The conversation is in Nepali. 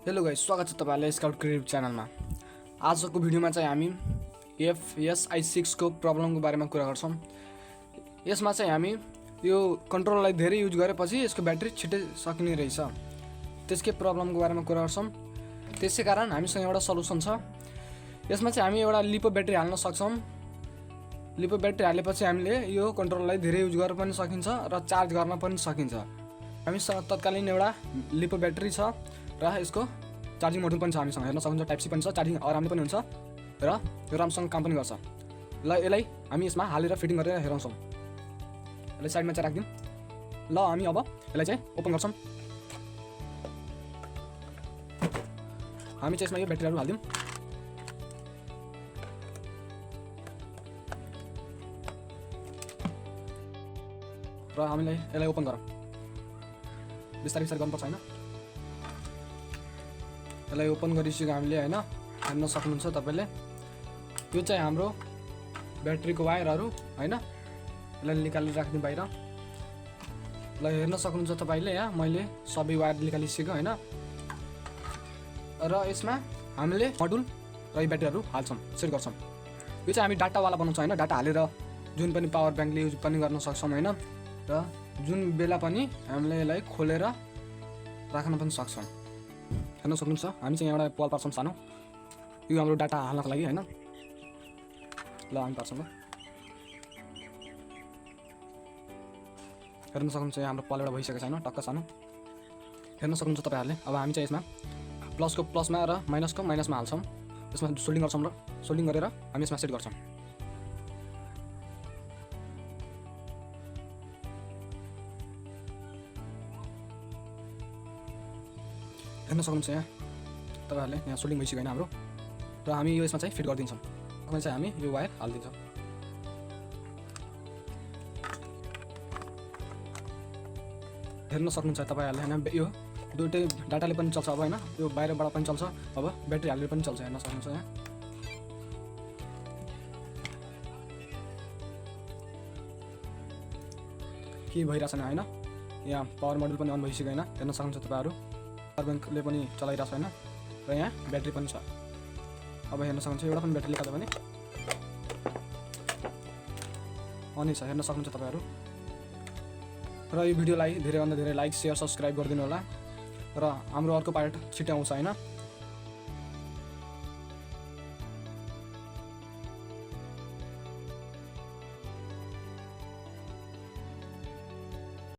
हेलो गाइस, स्वागत छ तपाईहरुलाई स्काउट क्रिएटिभ च्यानलमा। आजको भिडियोमा चाहिँ हामी Fs-i6 को प्रब्लमको बारेमा कुरा गर्छौं। यसमा चाहिँ हामी यो कन्ट्रोलरलाई धेरै युज गरेपछि यसको ब्याट्री छिटै सकिने रहेछ। त्यसकै प्रब्लमको बारेमा कुरा गर्छौं। त्यसैकारण हामीसँग एउटा सल्युसन छ। यसमा चाहिँ हामी एउटा लिपो ब्याट्री हाल्न सक्छौं। लिपो ब्याट्री हालेपछि हामीले यो कन्ट्रोलरलाई धेरै युज गर्न पनि सकिन्छ र चार्ज गर्न पनि सकिन्छ। हामीसँग तत्कालीन एउटा लिपो ब्याट्री छ र यसको चार्जिङ मोडुल पनि छ। हामीसँग हेर्न सक्नुहुन्छ टाइप सी पनि छ, चार्जिङ आरामले पनि हुन्छ र यो राम्रोसँग काम पनि गर्छ। ल यसलाई हामी यसमा हालेर फिटिङ गरेर हेरौँछौँ। यसलाई साइडमा चाहिँ राख्दिउँ। ल हामी अब यसलाई चाहिँ ओपन गर्छौँ। हामी चाहिँ यसमा यो ब्याट्रीहरू हाल्दिउँ। र हामीले यसलाई ओपन गरौँ। बिस्तारै बिस्तारै गर्नुपर्छ हैन। यसलाई ओपन गरिसक्यो हामीले हैन। हेर्न सक्नुहुन्छ तपाईले। यो चाहिँ हाम्रो ब्याट्रीको वायरहरू हैन। यसलाई निकालेर राख्दिउँ बाहिर। ल हेर्न सक्नुहुन्छ तपाईले यहाँ मैले सबै वायर निकालिसकेको हैन। र यसमा हामीले मोडुल र यी ब्याट्रीहरू हाल्छौँ, सेट गर्छौँ। यो चाहिँ हामी डाटा वाला बनाउँछौँ हैन। डाटा हालेर जुन पनि पावर ब्याङ्कले युज पनि गर्न सक्छौँ हैन। र जुन बेला पनि हामीले यसलाई खोलेर राख्न पनि सक्छौँ। हेर्न सक्नुहुन्छ हामी चाहिँ एउटा पल पार्छौँ सानो। यो हाम्रो डाटा हाल्नको लागि हैन। ल हामी पार्छौँ। हेर्न सक्नुहुन्छ यहाँ हाम्रो पल एउटा भइसकेको छैन, टक्क सानो। हेर्न सक्नुहुन्छ तपाईहरुले। अब हामी चाहिँ यसमा प्लसको प्लसमा र माइनसको माइनसमा हाल्छौँ। यसमा सोल्डिङ गर्छौँ र सोल्डिङ गरेर हामी यसमा सेट गर्छौँ। हेर्न सक्नुहुन्छ यहाँ तपाईहरुले यहाँ सोल्डिङ भइसक्यो हैन हाम्रो। र हामी यो यसमा चाहिँ फिट गरिदिन्छौँ। यसमा चाहिँ हामी यो वायर हाल्दिन्छौँ। हेर्न सक्नुहुन्छ तपाईहरुले हैन। यो दुईटै डाटाले पनि चल्छ अब हैन। यो बाहिरबाट पनि चल्छ, अब ब्याट्री हालेर पनि चल्छ। हेर्न सक्नुहुन्छ यहाँ। के भइरहेछ हैन। यहाँ पावर मोडुल पनि अन भइसक्यो हैन। हेर्न सक्नुहुन्छ तपाईहरु। पावर ब्याङ्कले पनि चलाइरहेछ हैन। र यहाँ ब्याट्री पनि छ। अब हेर्न सक्नुहुन्छ एउटा पनि ब्याट्री निकाल्यो भने अन छ। हेर्न सक्नुहुन्छ तपाईहरु। र यो भिडियोलाई धेरैभन्दा धेरै लाइक, शेयर, सब्स्क्राइब गरिदिनु होला। र हाम्रो अर्को पार्ट छिटै आउँछ हैन।